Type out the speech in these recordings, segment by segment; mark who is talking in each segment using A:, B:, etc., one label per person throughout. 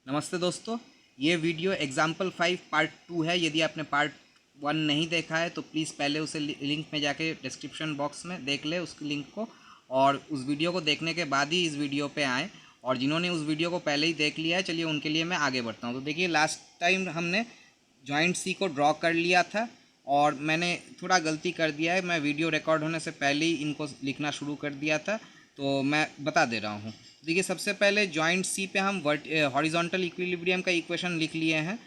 A: नमस्ते दोस्तों, ये वीडियो एग्जाम्पल 5 पार्ट 2 है। यदि आपने पार्ट 1 नहीं देखा है तो प्लीज़ पहले उसे लिंक में जाके डिस्क्रिप्शन बॉक्स में देख ले उस लिंक को, और उस वीडियो को देखने के बाद ही इस वीडियो पे आएँ। और जिन्होंने उस वीडियो को पहले ही देख लिया है, चलिए उनके लिए मैं आगे बढ़ता हूँ। तो देखिए, लास्ट टाइम हमने जॉइंट सी को ड्रॉ कर लिया था और मैंने थोड़ा गलती कर दिया है। मैं वीडियो रिकॉर्ड होने से पहले ही इनको लिखना शुरू कर दिया था, तो मैं बता दे रहा हूँ। देखिए, सबसे पहले जॉइंट सी पे हम हॉरिजॉन्टल इक्विलिब्रियम का इक्वेशन लिख लिए हैं।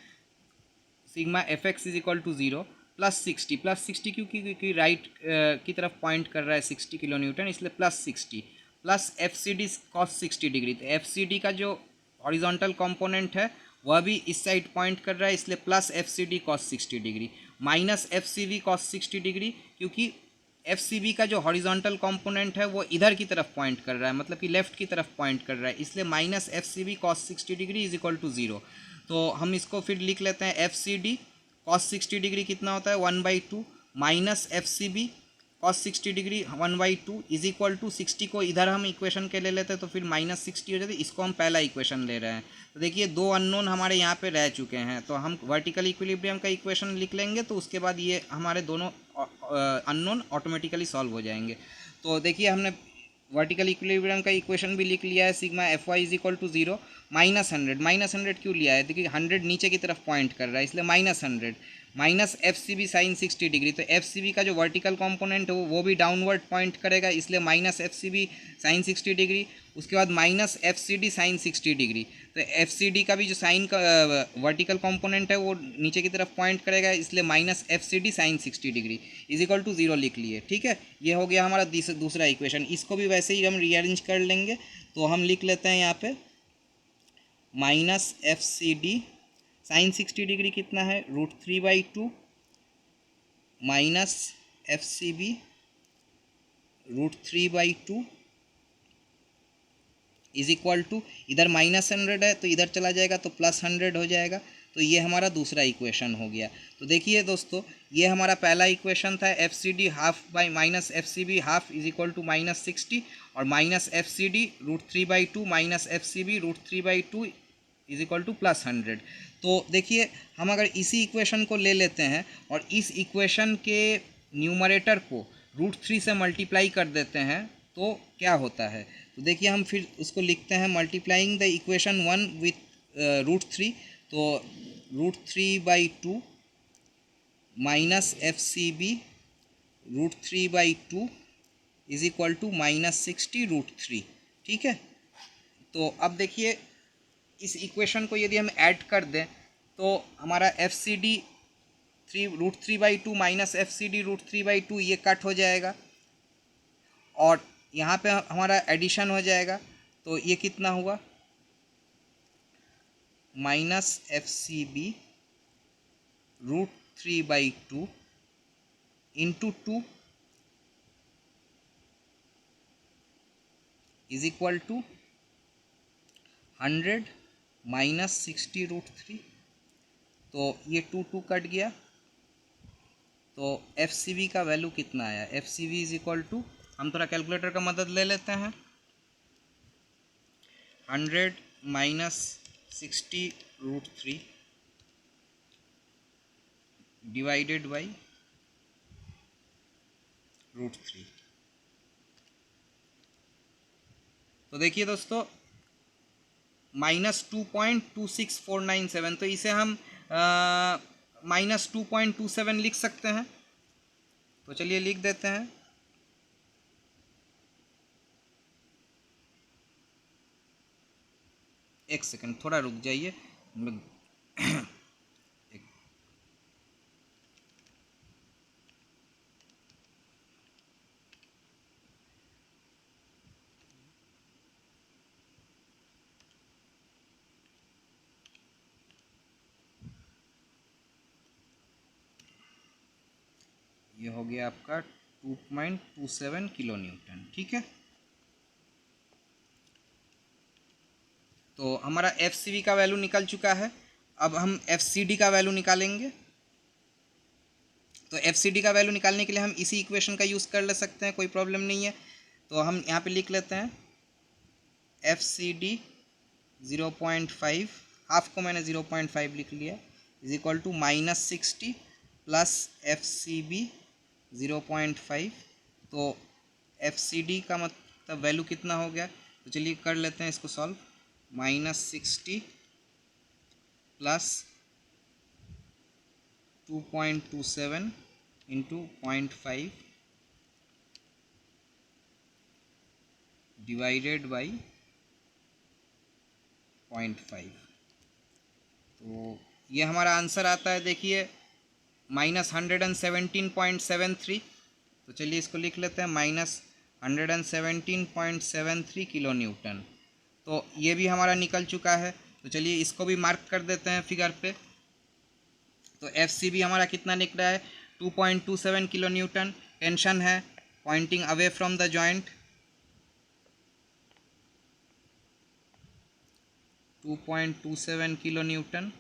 A: Sigma F X is equal to 0 +60 क्योंकि राइट की तरफ पॉइंट कर रहा है 60 किलो न्यूटन, इसलिए +60 plus F C D cos 60 degree. तो एफ सी डी का जो हॉरिजॉन्टल कंपोनेंट है वह भी इस साइड पॉइंट कर रहा है, इसलिए plus F C D cos 60 degree minus F C V cos 60 degree, क्योंकि एफ सी बी का जो हॉरिजॉन्टल कंपोनेंट है वो इधर की तरफ पॉइंट कर रहा है, मतलब कि लेफ्ट की तरफ पॉइंट कर रहा है, इसलिए minus F C B cos 60 degree is equal to 0। तो हम इसको फिर लिख लेते हैं, F C D cos 60 degree कितना होता है 1/2 minus F C B cos 60 degree 1/2 is equal to 60 को इधर हम इक्वेशन के ले लेते हैं तो फिर -60 हो जाती है। इसको हम पहला इक्वेशन ले रहे हैं। तो देखिए, दो अननोन हमारे यहाँ पे रह चुके हैं, तो हम वर्टिकल इक्विलिब्रियम का इक्वेशन लिख लेंगे, तो उसके बाद ये हमारे दोनों अननोन ऑटोमेटिकली सॉल्व हो जाएंगे। तो देखिए, हमने वर्टिकल इक्विलिब्रियम का इक्वेशन भी लिख लिया है। Sigma F Y is equal to 0 -100 क्यों लिया है? देखिए, 100 नीचे की तरफ पॉइंट कर रहा है, इसलिए -100 minus F C B sine 60 degree. तो एफ सी बी का जो वर्टिकल कंपोनेंट है वो भी डाउनवर्ड पॉइंट करेगा, इसलिए minus F C B sine 60 degree. उसके बाद minus F C D sine 60 degree. तो एफ सी डी का भी जो साइन का वर्टिकल कंपोनेंट है वो नीचे की तरफ पॉइंट करेगा, इसलिए minus F C D sine 60 degree is equal to 0 लिख लिए। ठीक है, ये हो गया हमारा दूसरा इक्वेशन। इसको भी वैसे ही हम रीअरेंज कर लेंगे, तो हम लिख लेते हैं यहाँ पे minus F C D sine 60 degree कितना है √3/2 minus F C B √3/2 is equal to, इधर -100 है तो इधर चला जाएगा तो +100 हो जाएगा। तो ये हमारा दूसरा इक्वेशन हो गया। तो देखिए दोस्तों, ये हमारा पहला इक्वेशन था, F C D half by minus F C B half is equal to -60 और minus F C D √3/2 minus F C B √3/2 is equal to +100। तो देखिए, हम अगर इसी इक्वेशन को ले लेते हैं और इस इक्वेशन के न्यूमरेटर को √3 से मल्टीप्लाई कर देते हैं तो क्या होता है? तो देखिए, हम फिर उसको लिखते हैं मल्टीप्लाइंग द इक्वेशन 1 विथ √3। तो √3/2 minus F C B √3/2 is equal to -60 √3। ठीक है, तो अब देखिए, इस इक्वेशन को यदि हम ऐड कर दें तो हमारा F C D √3/2 minus F C D √3/2 ये कट हो जाएगा और यहाँ पे हमारा एडिशन हो जाएगा। तो ये कितना हुआ, minus F C B √3/2 into 2 is equal to 100 minus 60 √3। तो ये 2 कट गया, तो एफ सी बी का वैल्यू कितना आया? F C B is equal to, हम थोड़ा कैलकुलेटर का मदद ले लेते हैं, 100 माइनस 60 √3 डिवाइडेड बाई √3। तो देखिए दोस्तों, -2.26497, तो इसे हम -2.27 लिख सकते हैं। तो चलिए लिख देते हैं। एक सेकंड, थोड़ा रुक जाइए। ये हो गया आपका 2.27 किलो न्यूटन। ठीक है, तो हमारा एफ सी बी का वैल्यू निकल चुका है। अब हम एफ सी डी का वैल्यू निकालेंगे। तो एफ सी डी का वैल्यू निकालने के लिए हम इसी इक्वेशन का यूज़ कर ले सकते हैं, कोई प्रॉब्लम नहीं है। तो हम यहाँ पे लिख लेते हैं एफ सी डी 0.5 हाफ को मैंने 0.5 लिख लिया, is equal to -60 plus FCB 0.5। तो FCD का मतलब वैल्यू कितना हो गया, तो चलिए कर लेते हैं इसको solve. -60 plus 2.27 into 0.5 divided by 0.5। तो ये हमारा आंसर आता है, देखिए -117.73। तो चलिए इसको लिख लेते हैं, -117.73 किलो न्यूटन। तो ये भी हमारा निकल चुका है। तो चलिए इसको भी मार्क कर देते हैं फिगर पे। तो FCB हमारा कितना निकला है, 2.27 किलो न्यूटन। टेंशन है pointing away from the joint, 2.27 kilo newton.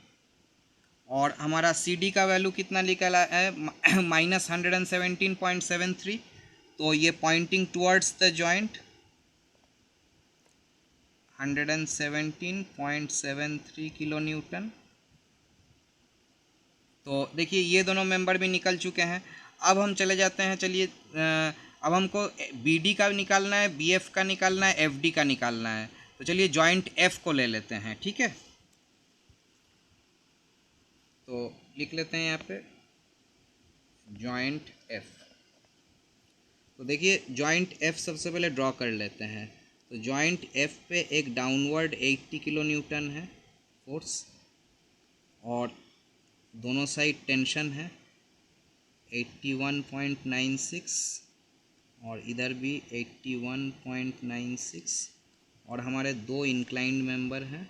A: और हमारा CD का वैल्यू कितना निकला है, -117.73। तो ये pointing towards the joint, 117.73 kilo newton. तो देखिए ये दोनों मेंबर भी निकल चुके हैं। अब हम चले जाते हैं, चलिए अब हमको BD का निकालना है, BF का निकालना है, FD का निकालना है। तो चलिए जॉइंट F को ले लेते हैं, ठीक है। तो लिख लेते हैं यहाँ पे जॉइंट F। तो देखिए जॉइंट F सबसे पहले ड्रॉ कर लेते हैं। तो जॉइंट F पे एक डाउनवर्ड 80 किलो न्यूटन है फोर्स, और दोनों साइड टेंशन है 81.96, और इधर भी 81.96, और हमारे दो इंक्लाइंड मेंबर हैं,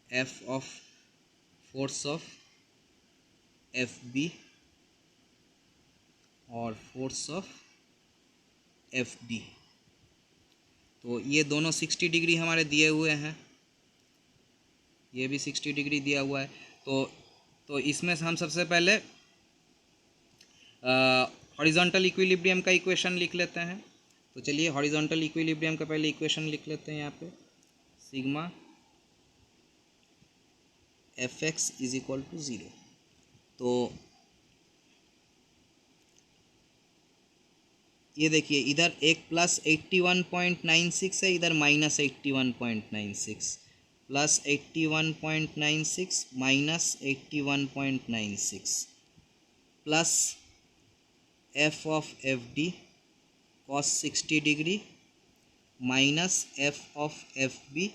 A: F of force of FB और फोर्स ऑफ FD। तो ये दोनों 60 डिग्री हमारे दिए हुए हैं, ये भी 60 डिग्री दिया हुआ है। तो इसमें हम सबसे पहले हॉरिजॉन्टल इक्विलिब्रियम का इक्वेशन लिख लेते हैं। तो चलिए हॉरिजॉन्टल इक्विलिब्रियम का पहले इक्वेशन लिख लेते हैं यहाँ पे, sigma Fx is equal to 0। तो ये देखिए इधर एक प्लस 81.96 है, इधर minus 81.96, plus 81.96 minus 81.96 plus F of FD cos 60 degree minus F of FB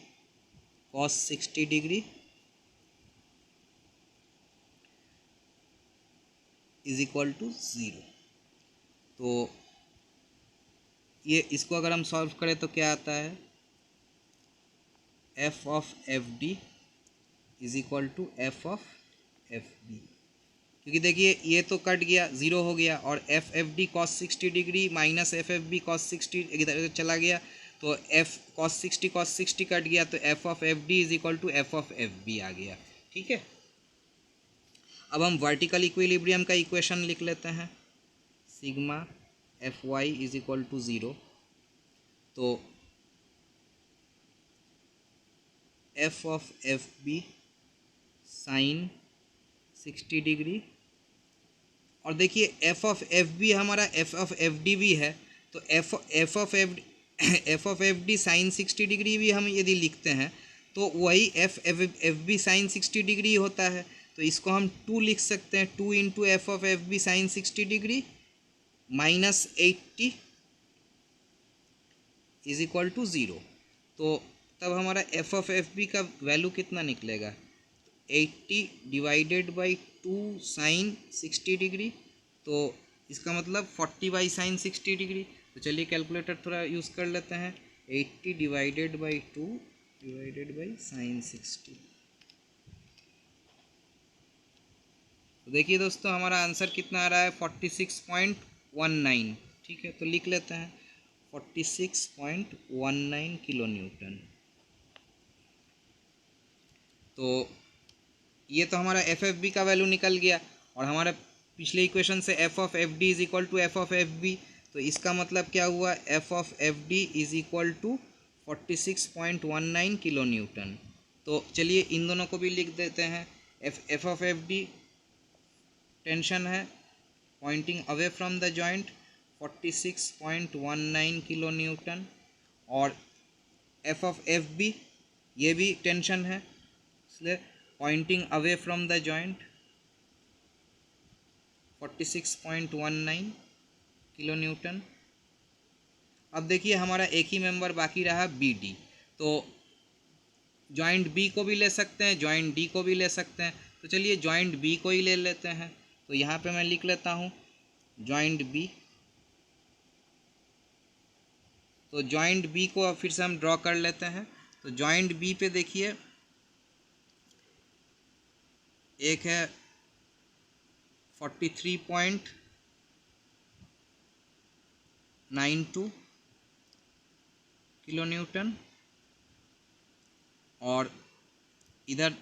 A: cos 60 degree is equal to 0। तो ये इसको अगर हम सॉल्व करें तो क्या आता है, F of FD is equal to F of FB, क्योंकि देखिए ये तो कट गया, 0 हो गया, और FFD cos 60 degree minus FFB cos 60 इधर चला गया, तो F cos 60 कट गया, तो F of FD is equal to F of FB आ गया, ठीक है। अब हम वर्टिकल इक्विलिब्रियम का इक्वेशन लिख लेते हैं, sigma Fy is equal to 0। तो F of FB sine 60 degree, और देखिए F ऑफ FB हमारा F ऑफ FD भी है, तो F of FD sine 60 degree भी हम यदि लिखते हैं तो वही FB साइन 60 डिग्री होता है। तो इसको हम 2 लिख सकते हैं, 2 into F of FB sine 60 degree minus 80 is equal to 0। तो तब हमारा F ऑफ FB का वैल्यू कितना निकलेगा, 80 डिवाइडेड बाई 2 साइन 60 डिग्री, तो इसका मतलब 40 बाई साइन 60 डिग्री। तो चलिए कैलकुलेटर थोड़ा यूज़ कर लेते हैं, 80 divided by 2 divided by sine 60। तो देखिए दोस्तों हमारा आंसर कितना आ रहा है, 46.19, ठीक है। तो लिख लेते हैं 46.19 किलो न्यूटन। तो ये तो हमारा FFB का वैल्यू निकल गया, और हमारे पिछले इक्वेशन से F of FD is equal to F of FB, तो इसका मतलब क्या हुआ, F of FD is equal to 46.19 kilo newton. तो चलिए इन दोनों को भी लिख देते हैं। F of F D tension है pointing away from the joint 46.19 kilo newton, और एफ ऑफ एफ बी ये भी टेंशन है, इसलिए pointing away from the joint 46.19 kilo newton. अब देखिए हमारा एक ही मेंबर बाकी रहा बी डी, तो जॉइंट बी को भी ले सकते हैं, जॉइंट डी को भी ले सकते हैं। तो चलिए जॉइंट बी को ही ले लेते हैं। तो यहाँ पे मैं लिख लेता हूँ जॉइंट बी। तो जॉइंट बी को अब फिर से हम ड्रॉ कर लेते हैं। तो जॉइंट बी पे देखिए एक है 43.92 किलो न्यूटन, और इधर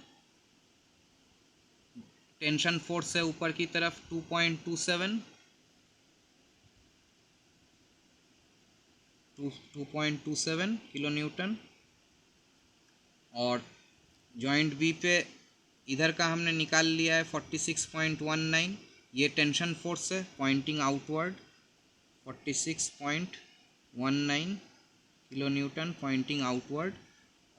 A: टेंशन फोर्स है ऊपर की तरफ 2.27 किलो न्यूटन, और जॉइंट बी पे इधर का हमने निकाल लिया है 46.19, ये टेंशन फोर्स है pointing outward 46.19 kilo newton pointing outward,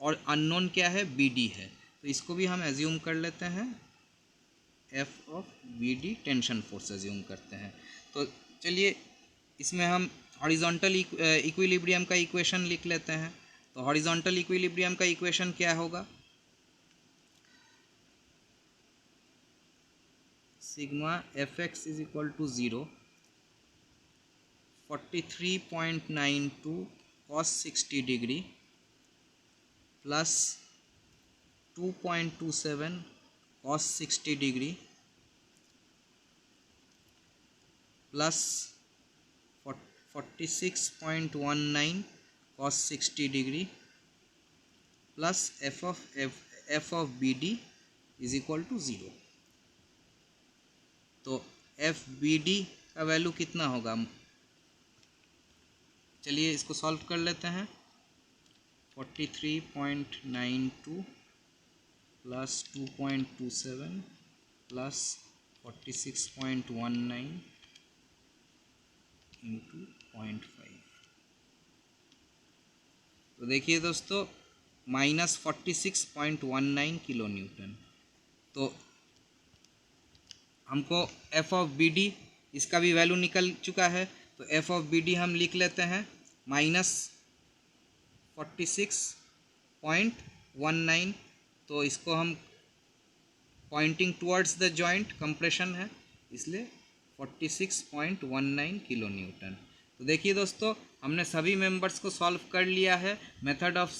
A: और अननोन क्या है बी डी है। तो इसको भी हम एज्यूम कर लेते हैं, F of B D tension force assume करते हैं। तो चलिए इसमें हम हॉरिजॉन्टल इक्विलिब्रियम का इक्वेशन लिख लेते हैं। तो हॉरिजॉन्टल इक्विलिब्रियम का इक्वेशन क्या होगा, sigma F X is equal to 0 43.92 cos 60 degree plus 2.27 cos 60 degree plus 46.19 cos 60 degree plus F of B D is equal to 0। तो एफ बी डी का वैल्यू कितना होगा, चलिए इसको सॉल्व कर लेते हैं। 43.92 प्लस 2.27 प्लस 46.19 इंटू 0.5। तो देखिए दोस्तों -46.19 किलो न्यूटन। तो हमको एफ ऑफ बी डी इसका भी वैल्यू निकल चुका है। तो एफ ऑफ बी डी हम लिख लेते हैं -46.19। तो इसको हम pointing towards the joint compression है, इसलिए 46.19 किलो न्यूटन। तो देखिए दोस्तों हमने सभी मेंबर्स को सॉल्व कर लिया है मेथड ऑफ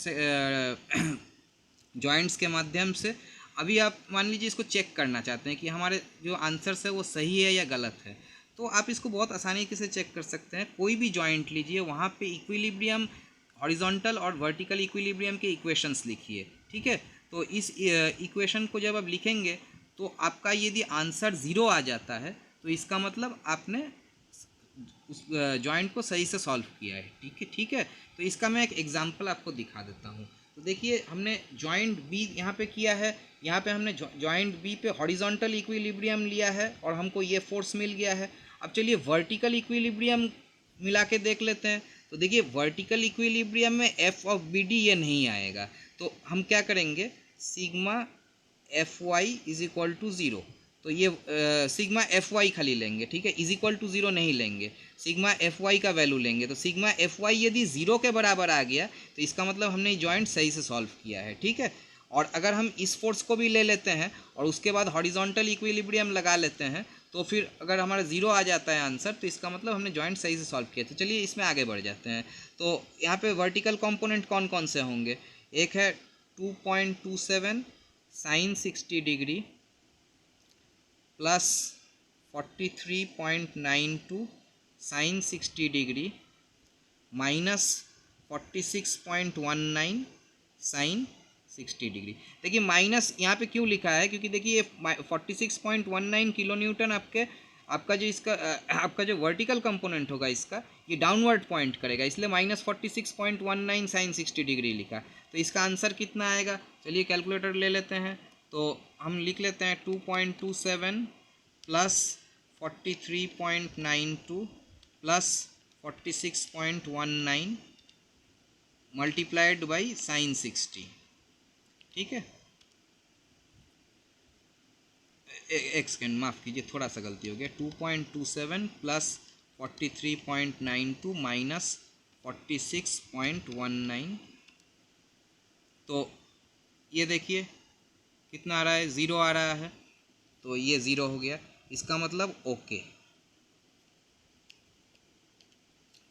A: जॉइंट्स के माध्यम से। अभी आप मान लीजिए इसको चेक करना चाहते हैं कि हमारे जो आंसर्स है वो सही है या गलत है, तो आप इसको बहुत आसानी से चेक कर सकते हैं। कोई भी जॉइंट लीजिए, वहाँ पे इक्विलिब्रियम हॉरिजॉन्टल और वर्टिकल इक्विलिब्रियम के इक्वेशंस लिखिए, ठीक है। तो इस इक्वेशन को जब आप लिखेंगे तो आपका यदि आंसर 0 आ जाता है तो इसका मतलब आपने उस जॉइंट को सही से सॉल्व किया है, ठीक है। तो इसका मैं एक एग्जांपल आपको दिखा देता हूँ। तो देखिए हमने जॉइंट बी यहाँ पे किया है, यहाँ पे हमने जॉइंट बी पे हॉरिजॉन्टल इक्विलिब्रियम लिया है और हमको ये फोर्स मिल गया है। अब चलिए वर्टिकल इक्विलिब्रियम मिला के देख लेते हैं। तो देखिए वर्टिकल इक्विलिब्रियम में एफ ऑफ बी डी ये नहीं आएगा, तो हम क्या करेंगे, sigma F Y is equal to 0। तो ये सिग्मा एफ वाई खाली लेंगे, ठीक है, इज इक्वल टू 0 नहीं लेंगे, सिग्मा एफ वाई का वैल्यू लेंगे। तो सिग्मा एफ वाई यदि 0 के बराबर आ गया तो इसका मतलब हमने जॉइंट सही से सॉल्व किया है, ठीक है। और अगर हम इस फोर्स को भी ले लेते हैं और उसके बाद हॉरिजॉन्टल इक्विलिब्रियम लगा लेते हैं तो फिर अगर हमारा 0 आ जाता है आंसर, तो इसका मतलब हमने जॉइंट सही से सॉल्व किया। तो चलिए इसमें आगे बढ़ जाते हैं। तो यहाँ पे वर्टिकल कंपोनेंट कौन कौन से होंगे, एक है 2.27 sine 60 degree plus 43.92 sine 60 degree minus 46.19 sine 60 degree. देखिए माइनस यहाँ पे क्यों लिखा है, क्योंकि देखिए 46.19 किलो न्यूटन आपके आपका जो इसका आपका जो वर्टिकल कंपोनेंट होगा इसका ये डाउनवर्ड पॉइंट करेगा, इसलिए -46.19 साइन 60 डिग्री लिखा। तो इसका आंसर कितना आएगा, चलिए कैलकुलेटर ले लेते हैं। तो हम लिख लेते हैं 2.27 plus 43.92 plus 46.19 multiplied by sine 60। ठीक है, एक सेकेंड माफ़ कीजिए, थोड़ा सा गलती हो गया। 2.27 प्लस 43.92 माइनस 46.19, तो ये देखिए कितना आ रहा है, ज़ीरो आ रहा है, तो ये ज़ीरो हो गया, इसका मतलब ओके।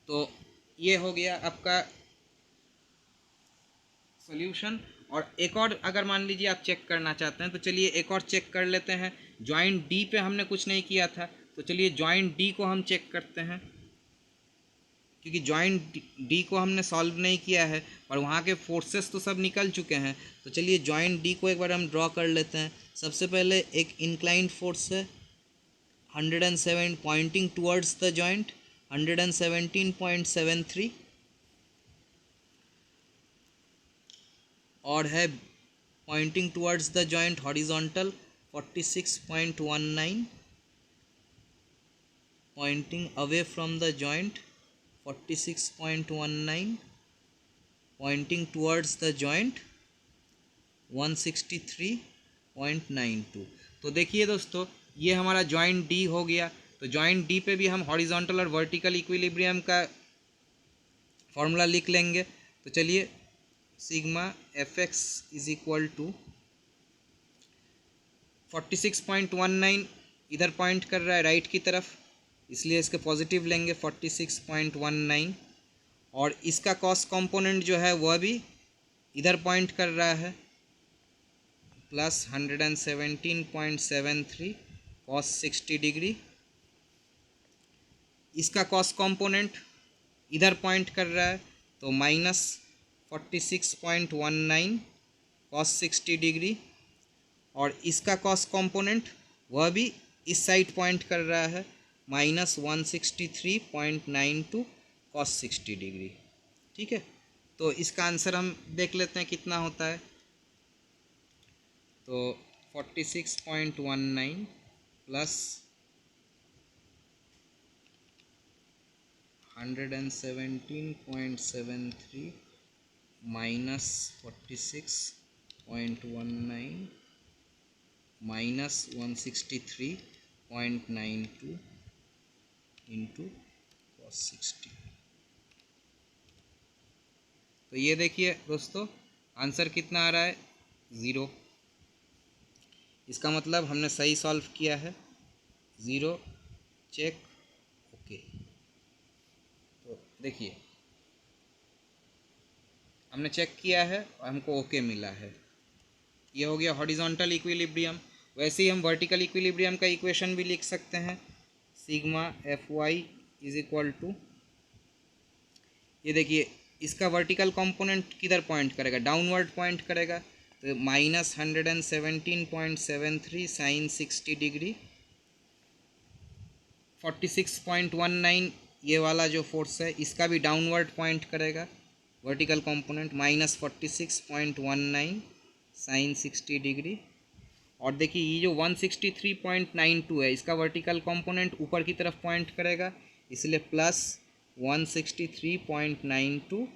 A: तो ये हो गया आपका सॉल्यूशन। और एक और अगर मान लीजिए आप चेक करना चाहते हैं तो चलिए एक और चेक कर लेते हैं। जॉइंट डी पे हमने कुछ नहीं किया था, तो चलिए जॉइंट डी को हम चेक करते हैं, क्योंकि जॉइंट डी को हमने सॉल्व नहीं किया है और वहाँ के फोर्सेस तो सब निकल चुके हैं। तो चलिए जॉइंट डी को एक बार हम ड्रॉ कर लेते हैं। सबसे पहले एक इंक्लाइंड फोर्स है 107 पॉइंटिंग टूवर्ड्स द जॉइंट 117.73, और है pointing towards the joint horizontal 46.19, pointing away from the joint 46.19, pointing towards the joint 163.92। तो देखिए दोस्तों, ये हमारा जॉइंट डी हो गया। तो जॉइंट डी पे भी हम हॉरिजॉन्टल और वर्टिकल इक्विलिब्रियम का फॉर्मूला लिख लेंगे। तो चलिए, sigma F X is equal to 46.19 इधर पॉइंट कर रहा है राइट की तरफ, इसलिए इसके पॉजिटिव लेंगे 46.19, और इसका कॉस कंपोनेंट जो है वह भी इधर पॉइंट कर रहा है प्लस 117.73 कॉस 60 डिग्री। इसका कॉस कंपोनेंट इधर पॉइंट कर रहा है, तो माइनस 46.19 कॉस 60 डिग्री, और इसका कॉस कंपोनेंट वह भी इस साइड पॉइंट कर रहा है माइनस 163.92 कॉस 60 डिग्री। ठीक है, तो इसका आंसर हम देख लेते हैं कितना होता है। तो 46.19 plus 117.73 minus 46.19 minus 163.92 into cos 60। तो ये देखिए दोस्तों, आंसर कितना आ रहा है, ज़ीरो। इसका मतलब हमने सही सॉल्व किया है, ज़ीरो, चेक, ओके। तो देखिए हमने चेक किया है और हमको ओके मिला है। ये हो गया हॉरिजॉन्टल इक्विलिब्रियम। वैसे ही हम वर्टिकल इक्विलिब्रियम का इक्वेशन भी लिख सकते हैं, sigma F Y is equal to, ये देखिए इसका वर्टिकल कंपोनेंट किधर पॉइंट करेगा, डाउनवर्ड पॉइंट करेगा, तो माइनस 117.73 साइन 60 डिग्री, 46.19 ये वाला जो फोर्स है इसका भी डाउनवर्ड पॉइंट करेगा, vertical component minus 46.19 sine 60 degree. और देखिए ये जो 163.92 है इसका वर्टिकल कंपोनेंट ऊपर की तरफ पॉइंट करेगा, इसलिए plus 163.92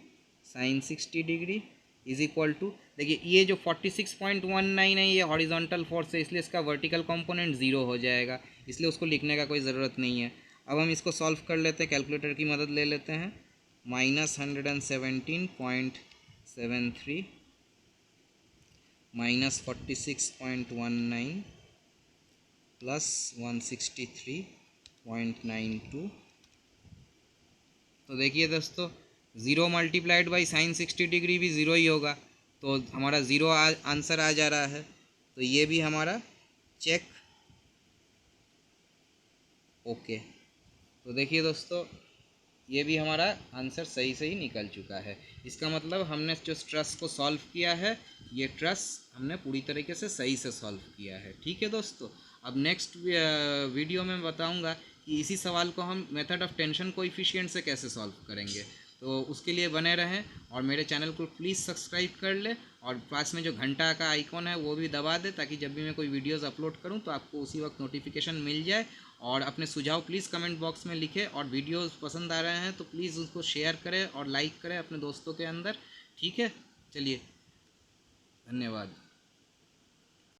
A: sine 60 degree is equal to, देखिए ये जो 46.19 है ये हॉरिजॉन्टल फोर्स है, इसलिए इसका वर्टिकल कंपोनेंट ज़ीरो हो जाएगा, इसलिए उसको लिखने का कोई ज़रूरत नहीं है। अब हम इसको सॉल्व कर लेते हैं, कैलकुलेटर की मदद ले लेते हैं। Minus 117.73 minus 46.19 plus 163.92। तो देखिए दोस्तों, zero multiplied by sine 60 degree भी ज़ीरो ही होगा, तो हमारा ज़ीरो आंसर आ जा रहा है। तो ये भी हमारा चेक, ओके। तो देखिए दोस्तों, ये भी हमारा आंसर सही निकल चुका है। इसका मतलब हमने जो ट्रस को सॉल्व किया है, ये ट्रस हमने पूरी तरीके से सही से सॉल्व किया है। ठीक है दोस्तों, अब नेक्स्ट वीडियो में बताऊंगा कि इसी सवाल को हम मेथड ऑफ टेंशन कोएफिशिएंट से कैसे सॉल्व करेंगे। तो उसके लिए बने रहें और मेरे चैनल को प्लीज़ सब्सक्राइब कर ले और पास में जो घंटा का आइकॉन है वो भी दबा दे, ताकि जब भी मैं कोई वीडियोस अपलोड करूं तो आपको उसी वक्त नोटिफिकेशन मिल जाए। और अपने सुझाव प्लीज़ कमेंट बॉक्स में लिखें, और वीडियोस पसंद आ रहे हैं तो प्लीज़ उसको शेयर करें और लाइक करें अपने दोस्तों के अंदर। ठीक है, चलिए, धन्यवाद।